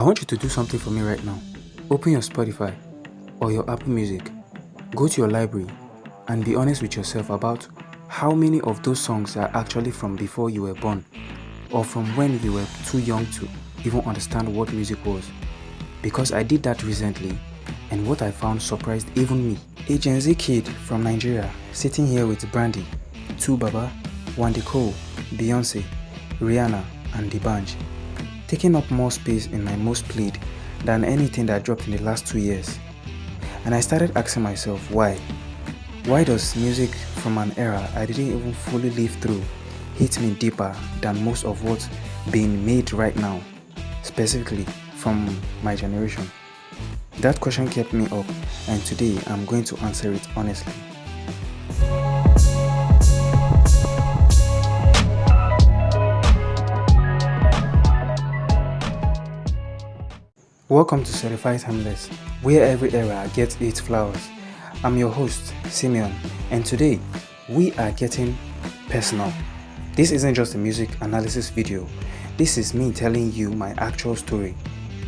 I want you to do something for me right now. Open your Spotify or your Apple Music. Go to your library and be honest with yourself about how many of those songs are actually from before you were born or from when you were too young to even understand what music was. Because I did that recently and what I found surprised even me. A Gen Z kid from Nigeria sitting here with Brandy, 2Baba, Wande Coal, Beyonce, Rihanna and D'banj, taking up more space in my most played than anything that dropped in the last 2 years. And I started asking myself why. Why does music from an era I didn't even fully live through hit me deeper than most of what's being made right now, specifically from my generation? That question kept me up, and today I'm going to answer it honestly. Welcome to Certified Timeless, where every era gets its flowers. I'm your host, Simeon, and today we are getting personal. This isn't just a music analysis video. This is me telling you my actual story.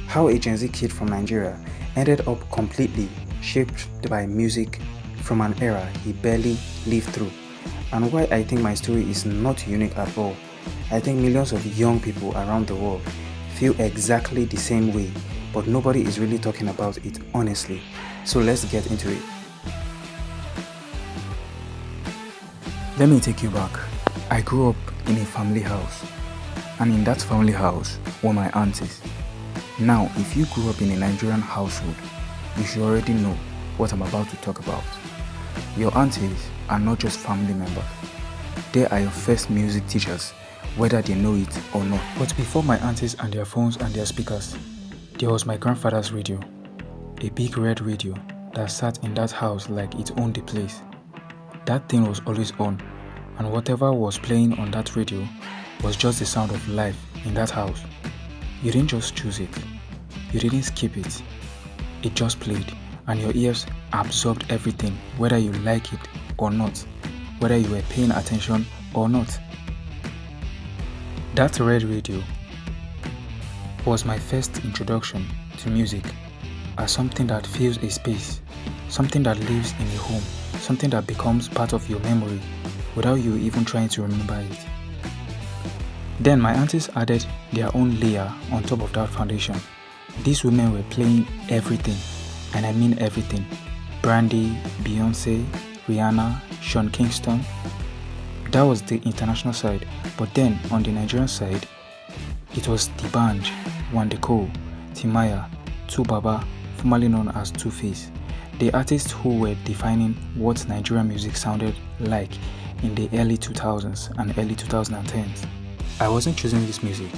How a Gen Z kid from Nigeria ended up completely shaped by music from an era he barely lived through, and why I think my story is not unique at all. I think millions of young people around the world feel exactly the same way, but nobody is really talking about it honestly. So let's get into it. Let me take you back. I grew up in a family house, and in that family house were my aunties. Now, if you grew up in a Nigerian household, you should already know what I'm about to talk about. Your aunties are not just family members. They are your first music teachers, whether they know it or not. But before my aunties and their phones and their speakers, there was my grandfather's radio, a big red radio that sat in that house like it owned the place. That thing was always on, and whatever was playing on that radio was just the sound of life in that house. You didn't just choose it, you didn't skip it, it just played, and your ears absorbed everything, whether you like it or not, whether you were paying attention or not. That red radio was my first introduction to music as something that fills a space, something that lives in a home, something that becomes part of your memory without you even trying to remember it. Then my aunties added their own layer on top of that foundation. These women were playing everything, and I mean everything. Brandy, Beyonce, Rihanna, Sean Kingston. That was the international side, but then on the Nigerian side, it was D'banj, Wande Coal, Timaya, 2Baba, formerly known as Two-Face, the artists who were defining what Nigerian music sounded like in the early 2000s and early 2010s. I wasn't choosing this music.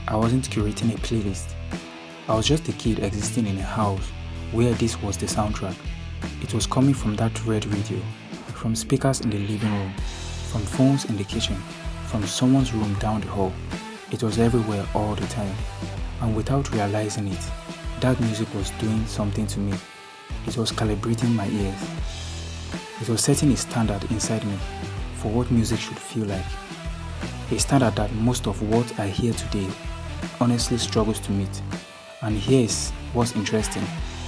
I wasn't curating a playlist. I was just a kid existing in a house where this was the soundtrack. It was coming from that red radio, from speakers in the living room, from phones in the kitchen, from someone's room down the hall. It was everywhere all the time, and without realizing it, that music was doing something to me. It was calibrating my ears. It was setting a standard inside me for what music should feel like. A standard that most of what I hear today honestly struggles to meet. And here's what's interesting.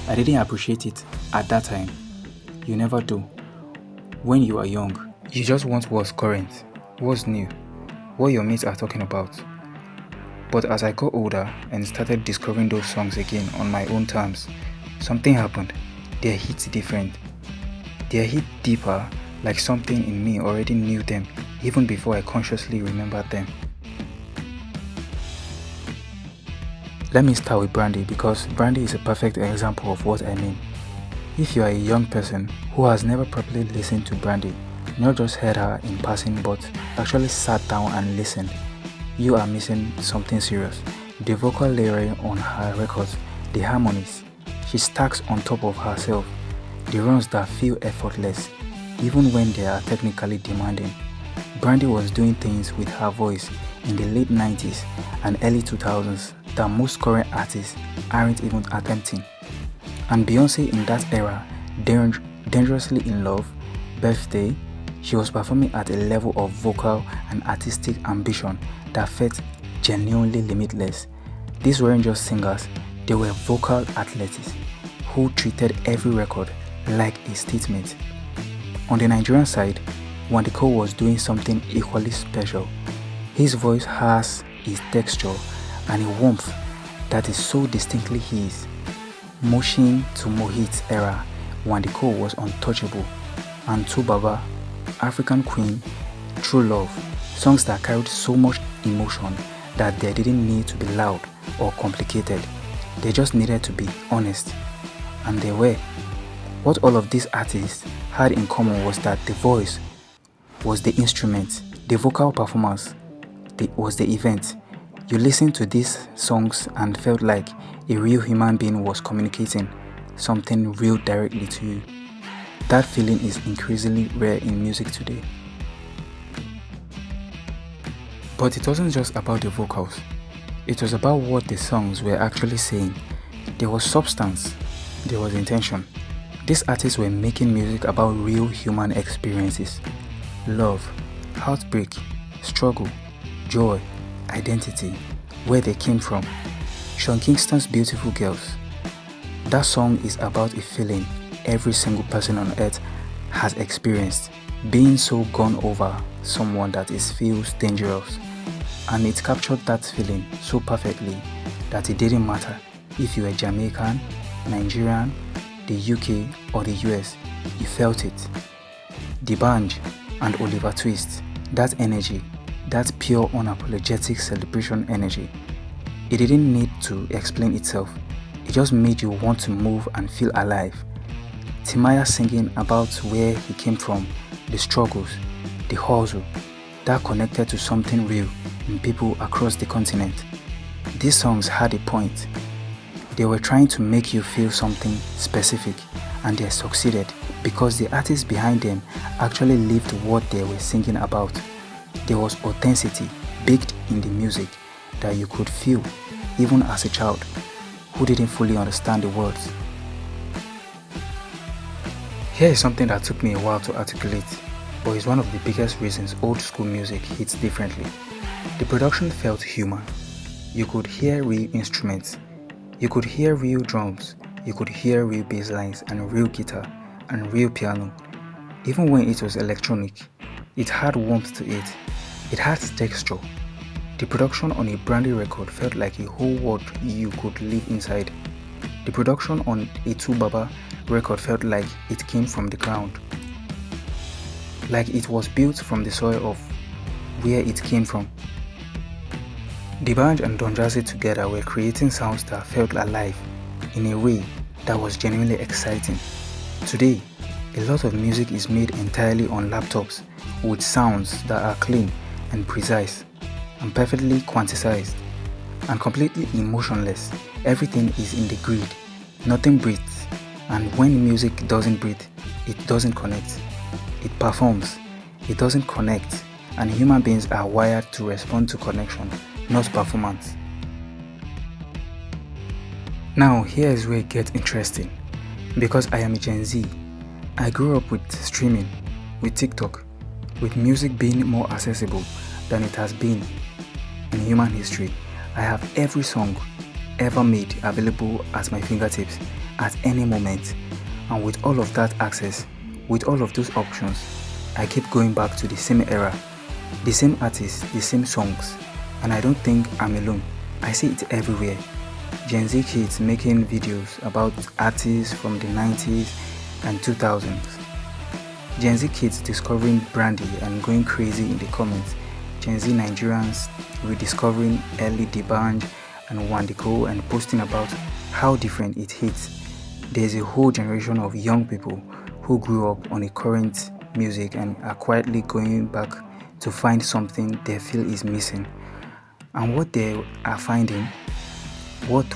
I didn't appreciate it at that time. You never do. When you are young, you just want what's current, what's new, what your mates are talking about. But as I got older and started discovering those songs again on my own terms, something happened. They hit different. They hit deeper, like something in me already knew them even before I consciously remembered them. Let me start with Brandy, because Brandy is a perfect example of what I mean. If you are a young person who has never properly listened to Brandy, not just heard her in passing but actually sat down and listened, you are missing something serious. The vocal layering on her records, the harmonies she stacks on top of herself, the runs that feel effortless even when they are technically demanding. Brandy was doing things with her voice in the late 90s and early 2000s that most current artists aren't even attempting. And Beyonce in that era, Dangerously in Love, Birthday, she was performing at a level of vocal and artistic ambition that felt genuinely limitless. These weren't just singers, they were vocal athletes who treated every record like a statement. On the Nigerian side, Wandiko was doing something equally special. His voice has a texture and a warmth that is so distinctly his. Mushin to Mohit's era, Wandiko was untouchable, and To Baba, African Queen, True Love, songs that carried so much emotion that they didn't need to be loud or complicated. They just needed to be honest. And they were. What all of these artists had in common was that the voice was the instrument, the vocal performance was the event. You listened to these songs and felt like a real human being was communicating something real directly to you. That feeling is increasingly rare in music today. But it wasn't just about the vocals. It was about what the songs were actually saying. There was substance, there was intention. These artists were making music about real human experiences. Love, heartbreak, struggle, joy, identity, where they came from. Sean Kingston's Beautiful Girls. That song is about a feeling every single person on earth has experienced, being so gone over someone that feels dangerous. And it captured that feeling so perfectly that it didn't matter if you were Jamaican, Nigerian, the UK or the US, you felt it. D'banj and Oliver Twist, that energy, that pure unapologetic celebration energy, it didn't need to explain itself. It just made you want to move and feel alive. Timaya singing about where he came from, the struggles, the hustle, that connected to something real in people across the continent. These songs had a point. They were trying to make you feel something specific, and they succeeded because the artists behind them actually lived what they were singing about. There was authenticity baked in the music that you could feel even as a child who didn't fully understand the words. Here is something that took me a while to articulate, but is one of the biggest reasons old school music hits differently. The production felt human. You could hear real instruments, you could hear real drums, you could hear real bass lines and real guitar and real piano. Even when it was electronic, it had warmth to it. It had texture. The production on a Brandy record felt like a whole world you could live inside. The production on a To Baba record felt like it came from the ground. Like it was built from the soil of where it came from. D'banj and Don Jazzy together were creating sounds that felt alive in a way that was genuinely exciting. Today, a lot of music is made entirely on laptops with sounds that are clean and precise and perfectly quantized and completely emotionless. Everything is in the grid. Nothing breathes. And when music doesn't breathe, it doesn't connect. It performs. It doesn't connect. And human beings are wired to respond to connection, not performance. Now, here is where it gets interesting. Because I am a Gen Z, I grew up with streaming, with TikTok, with music being more accessible than it has been in human history. I have every song ever made available at my fingertips at any moment. And with all of that access, with all of those options, I keep going back to the same era, the same artists, the same songs. And I don't think I'm alone. I see it everywhere. Gen Z kids making videos about artists from the 90s and 2000s. Gen Z kids discovering Brandy and going crazy in the comments. Gen Z Nigerians rediscovering early D'banj and Wandiko and posting about how different it hits. There's a whole generation of young people who grew up on a current music and are quietly going back to find something they feel is missing. And what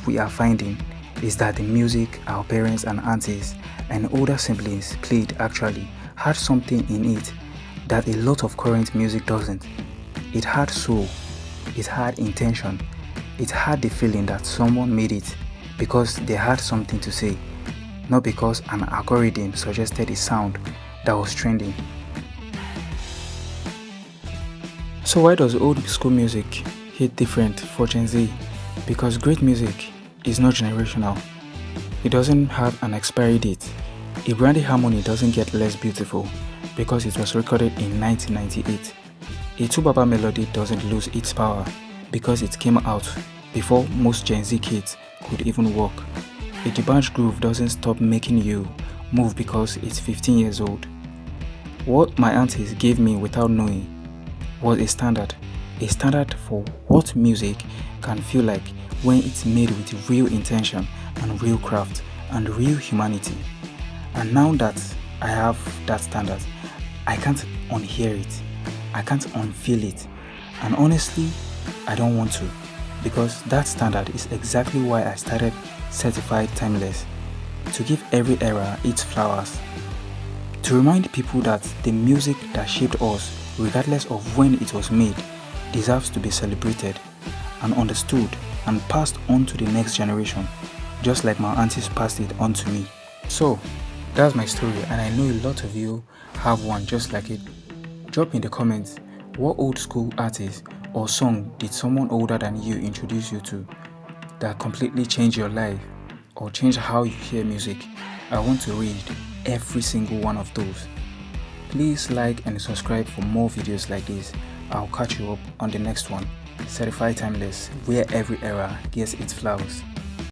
we are finding is that the music our parents and aunties and older siblings played actually had something in it that a lot of current music doesn't. It had soul, it had intention, it had the feeling that someone made it because they had something to say, not because an algorithm suggested a sound that was trending. So why does old school music hit different for Gen Z? Because great music is not generational. It doesn't have an expiry date. A Brandy harmony doesn't get less beautiful because it was recorded in 1998. A 2Baba melody doesn't lose its power because it came out before most Gen Z kids could even walk. A D'banj groove doesn't stop making you move because it's 15 years old. What my aunties gave me without knowing was a standard for what music can feel like when it's made with real intention and real craft and real humanity. And now that I have that standard, I can't unhear it, I can't unfeel it, and honestly, I don't want to, because that standard is exactly why I started Certified Timeless, to give every era its flowers, to remind people that the music that shaped us, regardless of when it was made, deserves to be celebrated and understood and passed on to the next generation, just like my aunties passed it on to me. So, that's my story, and I know a lot of you have one just like it. Drop in the comments, what old school artist or song did someone older than you introduce you to that completely changed your life or changed how you hear music? I want to read every single one of those. Please like and subscribe for more videos like this. I'll catch you up on the next one. Certified Timeless, where every era gets its flowers.